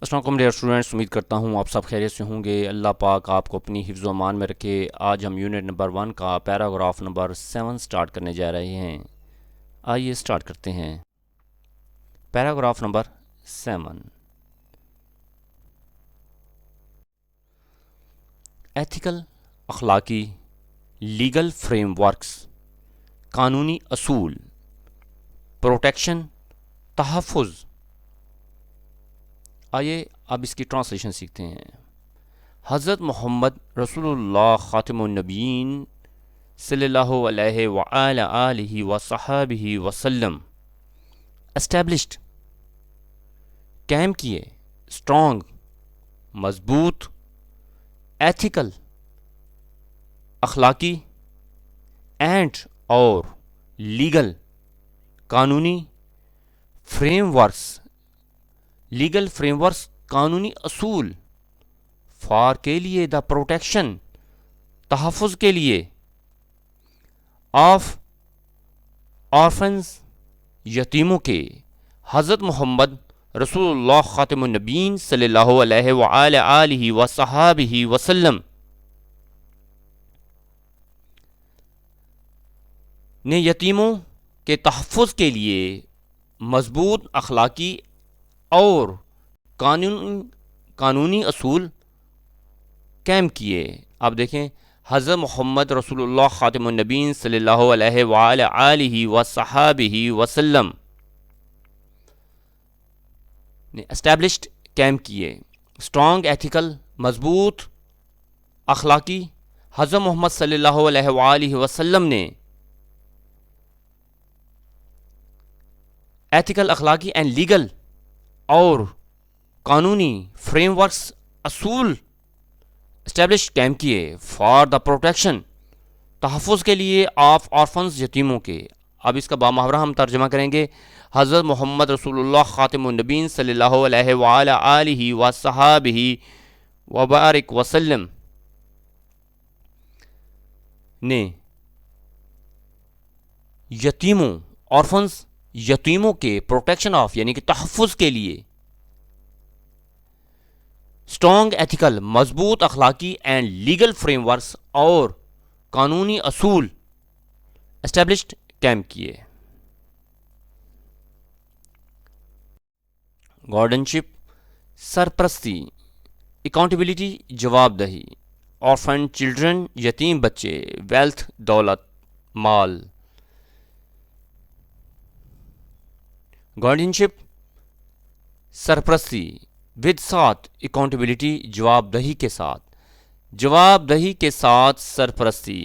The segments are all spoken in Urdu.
السلام علیکم ڈیئر اسٹوڈنٹس، امید کرتا ہوں آپ سب خیریت سے ہوں گے۔ اللہ پاک آپ کو اپنی حفظ و امان میں رکھے۔ آج ہم یونٹ نمبر 1 کا پیراگراف نمبر 7 سٹارٹ کرنے جا رہے ہیں۔ آئیے سٹارٹ کرتے ہیں۔ پیراگراف نمبر 7، ایتھیکل، اخلاقی، لیگل فریم ورکس، قانونی اصول، پروٹیکشن، تحفظ۔ آئیے اب اس کی ٹرانسلیشن سیکھتے ہیں۔ حضرت محمد رسول اللہ خاتم النبیین صلی اللہ علیہ وآلہ آلہ وصحبہ وسلم اسٹیبلشڈ، قائم کیے، اسٹرانگ، مضبوط، ایتھیکل، اخلاقی، اینڈ اور لیگل، قانونی frame works, legal frame works, قانونی اصول، فار کے لیے، دا پروٹیکشن، تحفظ کے لیے، آف آرفنز، یتیموں کے، حضرت محمد رسول اللہ خاتم النبیین صلی اللہ علیہ وآلہ آلہ وصحبہ وسلم نے یتیموں کے تحفظ کے لیے مضبوط اخلاقی اور قانونی اصول قائم کیے۔ آپ دیکھیں، حضرت محمد رسول اللہ خاتم النبیین صلی اللہ علیہ وآلہ آلہ وصحبہ وسلم نے اسٹیبلشڈ، قائم کیے، اسٹرانگ، ایتھیکل، مضبوط اخلاقی، حضرت محمد صلی اللہ علیہ وآلہ وسلم نے ایتھیکل، اخلاقی اینڈ لیگل اور قانونی فریم ورکس، اصول اسٹیبلش، قائم کیے، فار دا پروٹیکشن، تحفظ کے لیے، آف آرفنز، یتیموں کے۔ اب اس کا بامحاورہ ہم ترجمہ کریں گے۔ حضرت محمد رسول اللہ خاتم النبیین صلی اللہ علیہ وآلہ آلہ وصحبہ وبارک وسلم نے یتیموں، آرفنز، یتیموں کے پروٹیکشن آف یعنی کہ تحفظ کے لیے، اسٹرانگ ایتھیکل، مضبوط اخلاقی اینڈ لیگل فریم ورکس اور قانونی اصول اسٹیبلشڈ، قائم کیے۔ گارڈنشپ، سرپرستی، اکاؤنٹیبلٹی، جواب دہی، آرفن چلڈرن، یتیم بچے، ویلتھ، دولت، مال۔ گارڈینشپ، سرپرستی، ود ساتھ، اکاؤنٹیبلٹی، جواب دہی کے ساتھ، جواب دہی کے ساتھ سرپرستی۔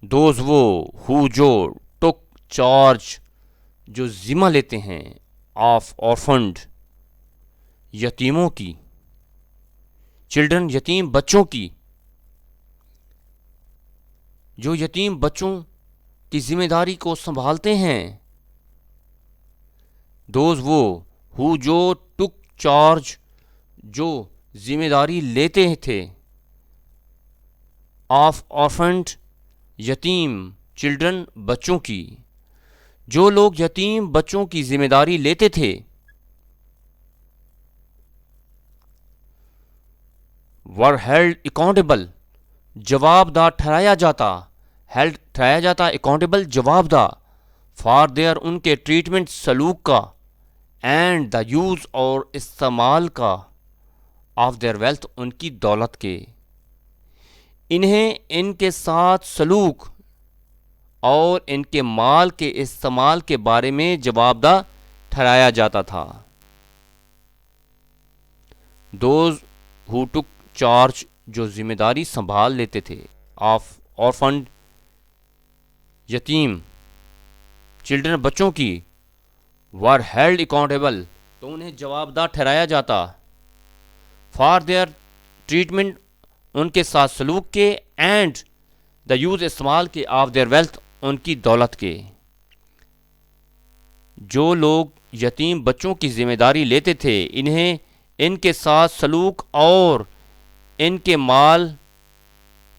دوز وہ، ہو جو، ٹک چارج، جو ذمہ لیتے ہیں، آف آرفنڈ، یتیموں کی، چلڈرن، یتیم بچوں کی، جو یتیم بچوں کی ذمہ داری کو سنبھالتے ہیں۔ دوز وہ، ہو جو، ٹک چارج، جو ذمہ داری لیتے تھے، آف آرفنڈ، یتیم، چلڈرن، بچوں کی، جو لوگ یتیم بچوں کی ذمہ داری لیتے تھے، ور ہیلڈ اکاؤنٹیبل، جواب دہ ٹھہرایا جاتا، ہیلڈ ٹھہرایا جاتا، اکاؤنٹیبل جواب دہ، فار دیئر ان کے ٹریٹمنٹ، سلوک کا، اینڈ دا یوز اور استعمال کا، آف دیئر ویلتھ ان کی دولت کے، انہیں ان کے ساتھ سلوک اور ان کے مال کے استعمال کے بارے میں جواب دہ ٹھہرایا جاتا تھا۔ دوز ہو ٹک چارج، جو ذمہ داری سنبھال لیتے تھے، آف آرفنڈ، یتیم، چلڈرن، بچوں کی، ور ہیلڈ اکاؤنٹیبل، تو انہیں جواب دہ ٹھہرایا جاتا، فار دیئر ٹریٹمنٹ، ان کے ساتھ سلوک کے، اینڈ دا یوز، استعمال کے، آف دیئر ویلتھ، ان کی دولت کے۔ جو لوگ یتیم بچوں کی ذمہ داری لیتے تھے، انہیں ان کے ساتھ سلوک اور ان کے مال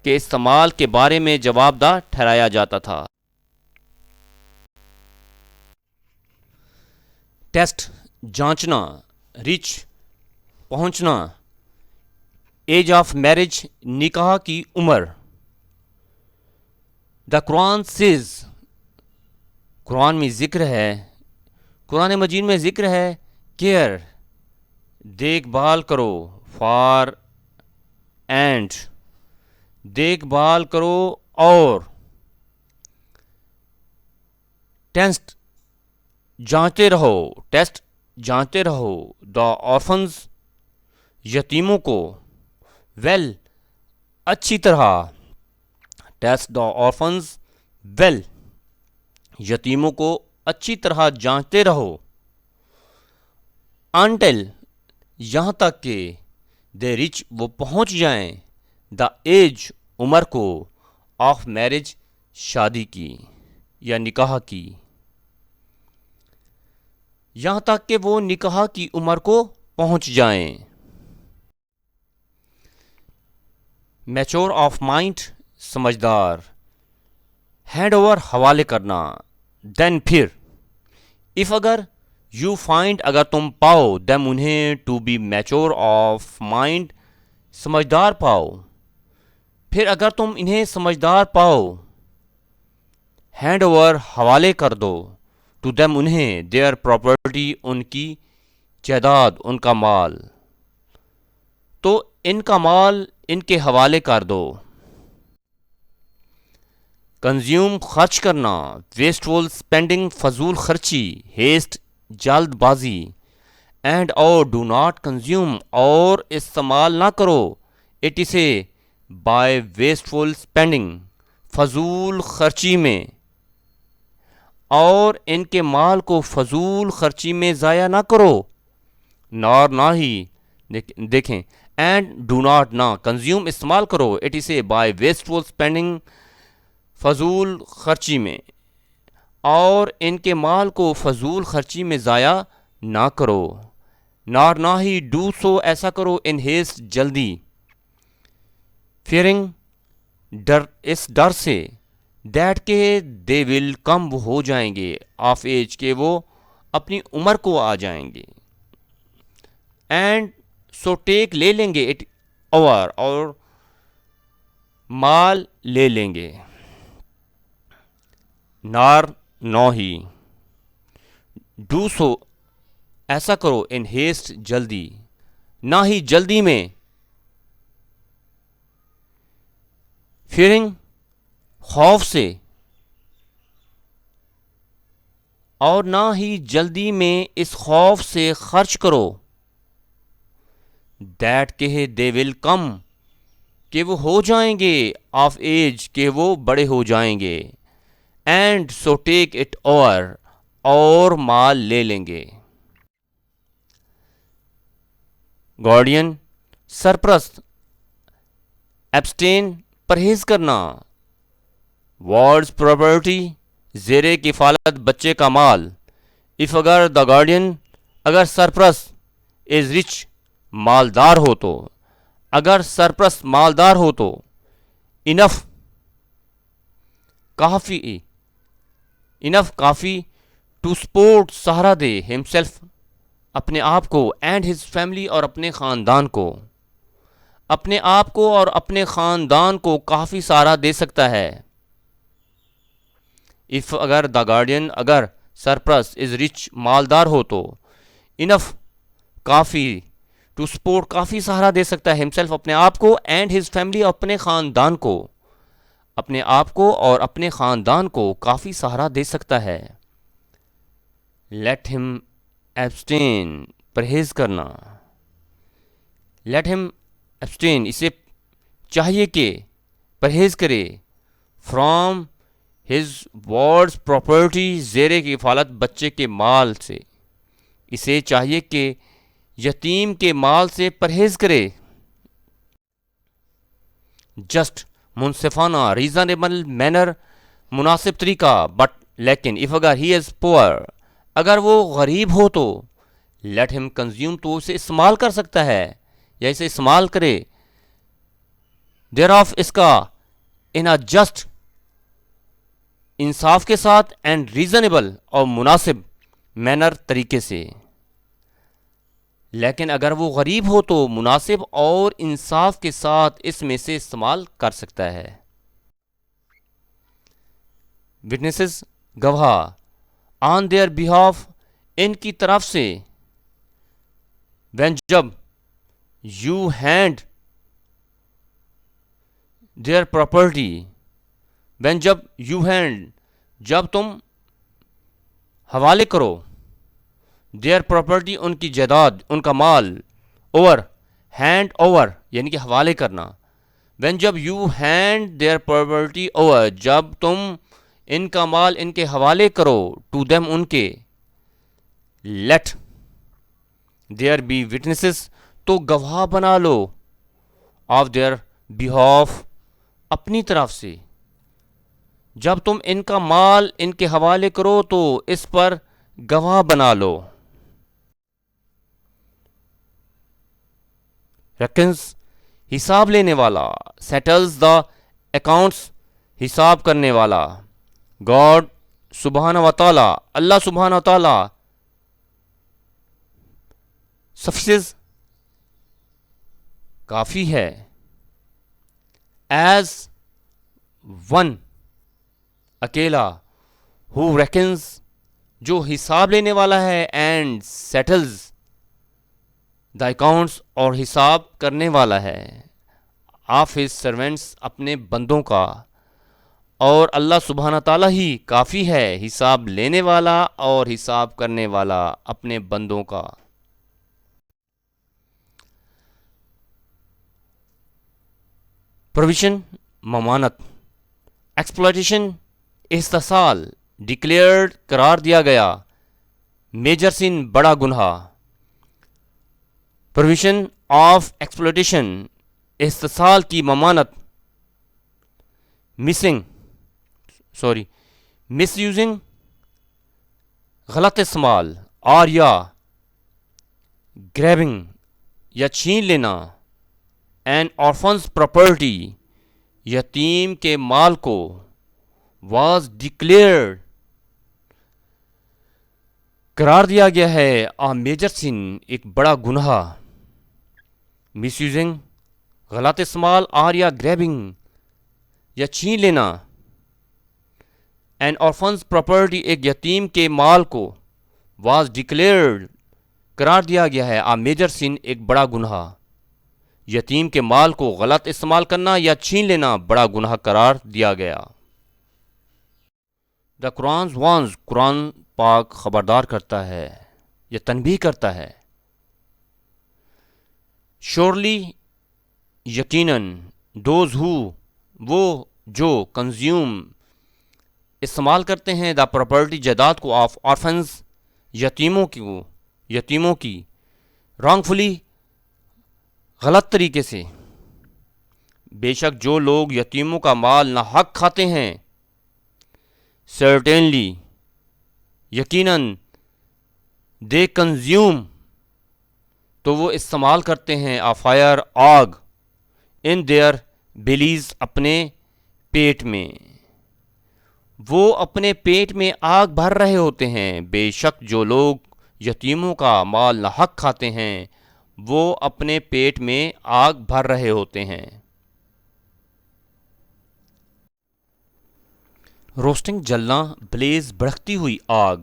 کے استعمال کے بارے میں جواب دہ ٹھہرایا جاتا تھا۔ ٹیسٹ، جانچنا، ریچ، پہنچنا. ایج آف میرج, نکاح کی عمر. دا قرآن سیز, قرآن میں ذکر ہے, قرآن مجید میں ذکر ہے, کیئر, دیکھ بھال کرو, فار اینڈ, دیکھ بھال کرو, اور ٹیسٹ, جانچتے رہو, ٹیسٹ جانچتے رہو, دا آرفنز, یتیموں کو, ویل, اچھی طرح, ٹیسٹ دا آرفنز ویل, یتیموں کو اچھی طرح جانچتے رہو, انٹل, یہاں تک کہ دے ریچ, وہ پہنچ جائیں, دا ایج, عمر کو, آف میرج, شادی کی یا نکاح کی, یہاں تک کہ وہ نکاح کی عمر کو پہنچ جائیں. میچور آف مائنڈ, سمجھدار. ہینڈ اوور, حوالے کرنا. دین, پھر. اف, اگر. یو فائنڈ, اگر تم پاؤ. دیم, انہیں. To be mature of mind, سمجھدار پاؤ. پھر اگر تم انہیں سمجھدار پاؤ, ہینڈ اوور, حوالے کر دو. ٹو دیم, انہیں. دیئر پراپرٹی, ان کی جائیداد, ان کا مال. تو ان کا مال ان کے حوالے کر دو. کنزیوم, خرچ کرنا. ویسٹفل اسپینڈنگ, فضول خرچی. ہیسٹ, جلد بازی. اینڈ, اور. ڈو ناٹ کنزیوم, اور استعمال نہ کرو. اٹ اسے, بائی ویسٹفل اسپینڈنگ, فضول خرچی میں. اور ان کے مال کو فضول خرچی میں ضائع نہ کرو. نار, نہ ہی. دیکھیں, اینڈ, ڈو ناٹ, نہ. کنزیوم, استعمال کرو. اٹ اسے, بائی ویسٹفل اسپینڈنگ, فضول خرچی میں. اور ان کے مال کو فضول خرچی میں ضائع نہ کرو. نار, نہ ہی. ڈو سو, ایسا کرو. ان ہیسٹ, جلدی. فیئرنگ, ڈر, اس ڈر سے. دیٹ کہ دے ول کم, وہ ہو جائیں گے. آف ایج, کہ وہ اپنی عمر کو آ جائیں گے. اینڈ, سو ٹیک, لے لیں گے. اٹ اوور, اور مال لے لیں گے. نار, نو ہی. ڈو سو, ایسا کرو. ان ہیسٹ, جلدی. نہ ہی, جلدی میں. فیئرنگ, خوف سے. اور نہ ہی جلدی میں اس خوف سے خرچ کرو. دیٹ کہ دے ول کم, کہ وہ ہو جائیں گے. آف ایج, کہ وہ بڑے ہو جائیں گے. And, so take it over, اور مال لے لیں گے. گارڈین, سرپرست. ایبسٹین, پرہیز کرنا. وارڈز پراپرٹی, زیر کفالت بچے کا مال. اف, اگر. دا گارڈین, اگر سرپرست. از رچ, مالدار ہو تو. اگر سرپرست مالدار ہو تو. انف, کافی. انف, کافی. ٹو سپورٹ, سہارا دے. ہمسیلف, اپنے آپ کو. اینڈ ہز فیملی, اور اپنے خاندان کو. اپنے آپ کو اور اپنے خاندان کو کافی سہارا دے سکتا ہے. اف, اگر. دا گارڈین, اگر سرپرست. از رچ, مالدار ہو تو. انف, کافی. ٹو سپورٹ, کافی سہارا دے سکتا ہے. ہمسیلف, اپنے آپ کو. اینڈ ہز فیملی, اپنے خاندان کو. اپنے آپ کو اور اپنے خاندان کو کافی سہارا دے سکتا ہے. لیٹ ہم ایبسٹین, پرہیز کرنا. لیٹ ہم ایبسٹین, اسے چاہیے کہ پرہیز کرے. فرام ہز وارڈز پراپرٹی, زیر کفالت بچے کے مال سے. اسے چاہیے کہ یتیم کے مال سے پرہیز کرے. جسٹ, منصفانہ. ریزنیبل مینر, مناسب طریقہ. بٹ, لیکن. اف, اگر. ہی از پور, اگر وہ غریب ہو تو. لیٹ ہم کنزیوم, تو اسے استعمال کر سکتا ہے یا اسے استعمال کرے. دیر آف, اس کا. ان اے جسٹ, انصاف کے ساتھ. اینڈ ریزنیبل, اور مناسب. مینر, طریقے سے. لیکن اگر وہ غریب ہو تو مناسب اور انصاف کے ساتھ اس میں سے استعمال کر سکتا ہے۔ وٹنسز گواہ آن دیئر بہاف ان کی طرف سے، وین جب you hand their property, when جب یو ہینڈ جب تم حوالے کرو، دیئر پراپرٹی ان کی جائیداد، ان کا مال، اوور ہینڈ اوور یعنی کہ حوالے کرنا، وین جب you hand their property over جب تم ان کا مال ان کے حوالے کرو، ٹو دیم ان کے، لیٹ دیئر بی وٹنسز تو گواہ بنا لو، آف دیئر بہاف اپنی طرف سے، جب تم ان کا مال ان کے حوالے کرو تو اس پر گواہ بنا لو۔ ریکنز حساب لینے والا، سیٹلز دا اکاؤنٹس حساب کرنے والا، گاڈ سبحانہ و تعالی اللہ سبحانہ و تعالی، سفسز کافی ہے، ایز ون اکیلا، ہو ریکنز جو حساب لینے والا ہے، اینڈ سیٹلز دا اکاؤنٹس اور حساب کرنے والا ہے، آف ہز سرونٹس اپنے بندوں کا، اور اللہ سبحانہ تعالیٰ ہی کافی ہے حساب لینے والا اور حساب کرنے والا اپنے بندوں کا۔ پروویژن ممانت، ایکسپلائٹیشن استحصال، ڈکلیئرڈ قرار دیا گیا، میجر سن بڑا گناہ، پروویژن آف ایکسپلائٹیشن استحصال کی ممانت، مس یوزنگ غلط استعمال، اور یا گریبنگ یا چھین لینا، این آرفنز پراپرٹی یتیم کے مال کو، واز ڈکلیئرڈ قرار دیا گیا ہے، آ میجر سن ایک بڑا گناہ، مس یوزنگ غلط استعمال، اور یا گریبنگ یا چھین لینا، این آرفنز پراپرٹی ایک یتیم کے مال کو، واز ڈکلیئرڈ قرار دیا گیا ہے، آ میجر سن ایک بڑا گناہ، یتیم کے مال کو غلط استعمال کرنا یا چھین لینا بڑا گناہ قرار دیا گیا۔ دا قرآن وانز قرآن پاک خبردار کرتا ہے یا تنبیہ کرتا ہے، شورلی یقیناً، دوز ہو وہ جو کنزیوم استعمال کرتے ہیں، دا پراپرٹی جائیداد کو، آف آرفنز یتیموں کی، رانگ فلی غلط طریقے سے، بے شک جو لوگ یتیموں کا مال ناحق کھاتے ہیں، سرٹینلی یقیناً، دے کنزیوم تو وہ استعمال کرتے ہیں، آ فائر آگ، ان دیئر بیلیز اپنے پیٹ میں، وہ اپنے پیٹ میں آگ بھر رہے ہوتے ہیں، بے شک جو لوگ یتیموں کا مال ناحق کھاتے ہیں وہ اپنے پیٹ میں آگ بھر رہے ہوتے ہیں۔ روسٹنگ جلنا، بلیز بھڑکتی ہوئی آگ،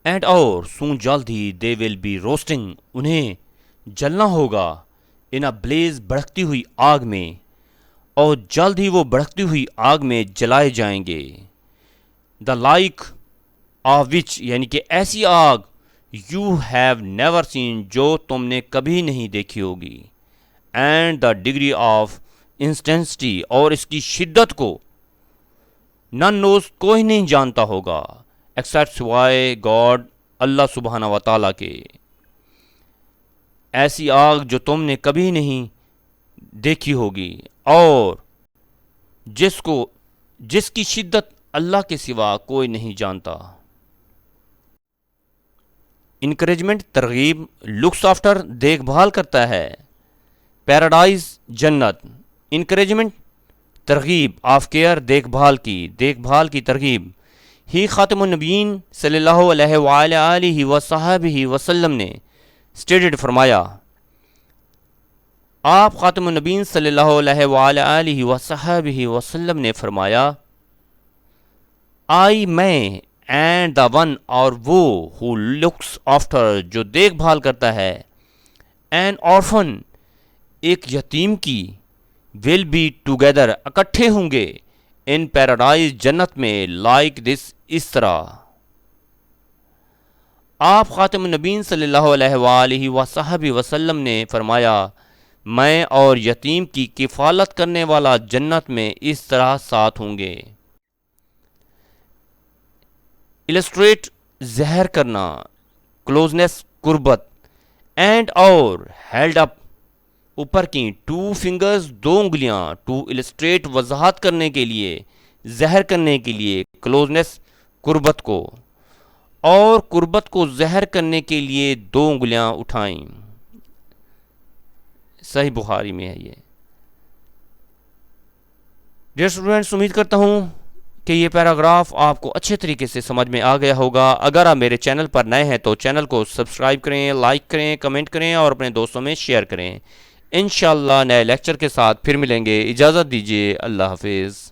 اینڈ اور سون جلد ہی، دے ول بی روسٹنگ انہیں جلنا ہوگا، ان اے بلیز بھڑکتی ہوئی آگ میں، اور جلد ہی وہ بھڑکتی ہوئی آگ میں جلائے جائیں گے، دا لائک آف وچ یعنی کہ ایسی آگ، یو ہیو نیور سین جو تم نے کبھی نہیں دیکھی ہوگی، and the degree of intensity اور اس کی شدت کو، نن نوز کوئی نہیں جانتا ہوگا، ایکسیپٹ سوائے گاڈ اللہ سبحانہ و تعالیٰ کے، ایسی آگ جو تم نے کبھی نہیں دیکھی ہوگی اور جس کی شدت اللہ کے سوا کوئی نہیں جانتا۔ انکریجمنٹ ترغیب، لکس آفٹر دیکھ بھال کرتا ہے، پیراڈائز جنت، انکریجمنٹ ترغیب، آف کیئر دیکھ بھال کی ترغیب، ہی خاتم النبیین صلی اللہ علیہ وآلہ وصحبہ وسلم نے اسٹیٹڈ فرمایا، آپ خاتم النبیین صلی اللہ علیہ وآلہ وصحبہ وسلم نے فرمایا، آئی میں اینڈ دا ون، اور وہ ہو لکس آفٹر، جو دیکھ بھال کرتا ہے، این آرفن، ایک یتیم کی، ول بی ٹوگیدر، اکٹھے ہوں گے، ان پیراڈائز، جنت میں، لائک دس، اس طرح۔ آپ خاتم النبیین صلی اللہ علیہ وآلہ وصحبہ وسلم نے فرمایا، میں اور یتیم کی کفالت کرنے والا جنت میں اس طرح ساتھ ہوں گے۔ السٹریٹ، ظاہر کرنا، کلوزنس، قربت، اینڈ اور، ہیلڈ اپ، اوپر کی، ٹو فنگرز، دو انگلیاں، ٹو السٹریٹ، وضاحت کرنے کے لیے، ظاہر کرنے کے لیے، کلوزنس، قربت کو، اور قربت کو ظاہر کرنے کے لیے دو انگلیاں اٹھائیں۔ صحیح بخاری میں ہے یہ۔ ڈیئر اسٹوڈنٹس، امید کرتا ہوں کہ یہ پیراگراف آپ کو اچھے طریقے سے سمجھ میں آ گیا ہوگا۔ اگر آپ میرے چینل پر نئے ہیں تو چینل کو سبسکرائب کریں، لائک کریں، کمنٹ کریں اور اپنے دوستوں میں شیئر کریں۔ انشاءاللہ نئے لیکچر کے ساتھ پھر ملیں گے۔ اجازت دیجیے، اللہ حافظ۔